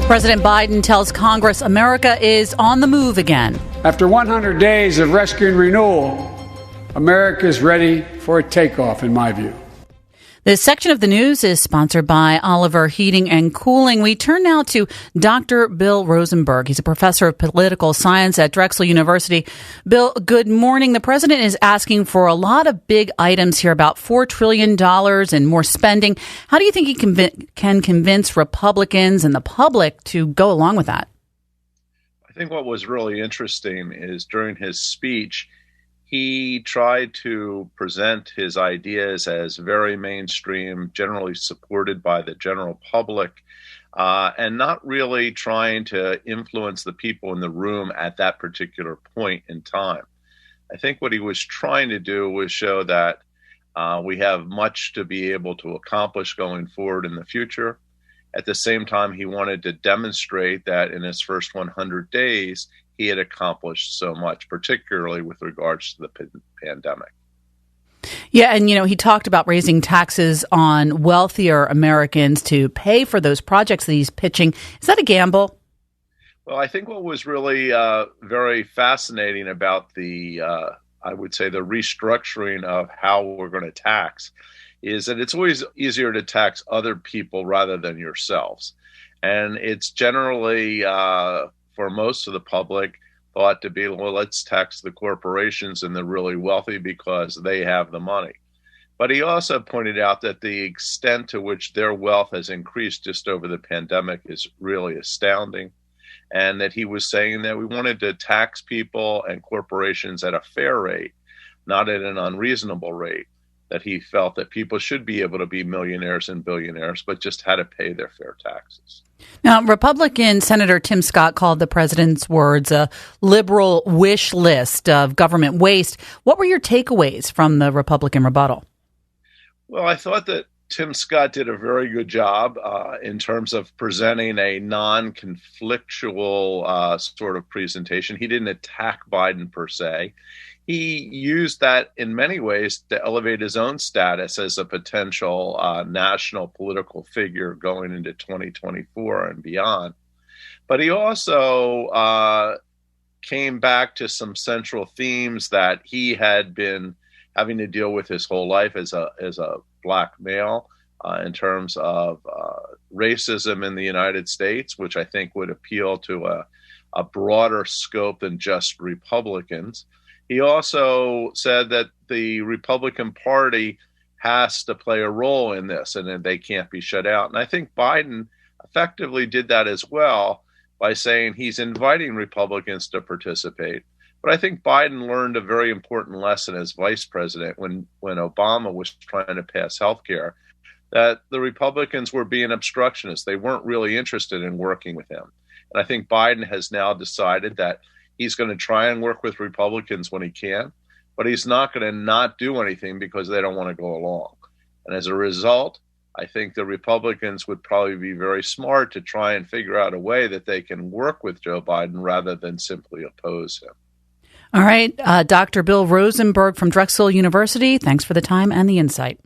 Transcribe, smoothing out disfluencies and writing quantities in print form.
President Biden tells Congress America is on the move again. After 100 days of rescue and renewal, America is ready for a takeoff, in my view. This section of the news is sponsored by Oliver Heating and Cooling. We turn now to Dr. Bill Rosenberg. He's a professor of political science at Drexel University. Bill, good morning. The president is asking for a lot of big items here, about $4 trillion and more spending. How do you think he can convince Republicans and the public to go along with that? I think what was really interesting is during his speech, he tried to present his ideas as very mainstream, generally supported by the general public, and not really trying to influence the people in the room at that particular point in time. I think what he was trying to do was show that we have much to be able to accomplish going forward in the future. At the same time, he wanted to demonstrate that in his first 100 days, he had accomplished so much, particularly with regards to the pandemic. Yeah, and, he talked about raising taxes on wealthier Americans to pay for those projects that he's pitching. Is that a gamble? Well, I think what was really very fascinating about I would say, the restructuring of how we're going to tax is that it's always easier to tax other people rather than yourselves. And it's generally for most of the public, thought to be, well, let's tax the corporations and the really wealthy because they have the money. But he also pointed out that the extent to which their wealth has increased just over the pandemic is really astounding. And that he was saying that we wanted to tax people and corporations at a fair rate, not at an unreasonable rate. That he felt that people should be able to be millionaires and billionaires, but just had to pay their fair taxes. Now, Republican Senator Tim Scott called the president's words a liberal wish list of government waste. What were your takeaways from the Republican rebuttal? Well, I thought that Tim Scott did a very good job in terms of presenting a non-conflictual sort of presentation. He didn't attack Biden per se. He used that in many ways to elevate his own status as a potential national political figure going into 2024 and beyond. But he also came back to some central themes that he had been having to deal with his whole life as a black male in terms of racism in the United States, which I think would appeal to a broader scope than just Republicans. He also said that the Republican Party has to play a role in this and that they can't be shut out. And I think Biden effectively did that as well by saying he's inviting Republicans to participate. But I think Biden learned a very important lesson as vice president when Obama was trying to pass health care, that the Republicans were being obstructionists. They weren't really interested in working with him. And I think Biden has now decided that he's going to try and work with Republicans when he can, but he's not going to not do anything because they don't want to go along. And as a result, I think the Republicans would probably be very smart to try and figure out a way that they can work with Joe Biden rather than simply oppose him. All right. Dr. Bill Rosenberg from Drexel University, thanks for the time and the insight.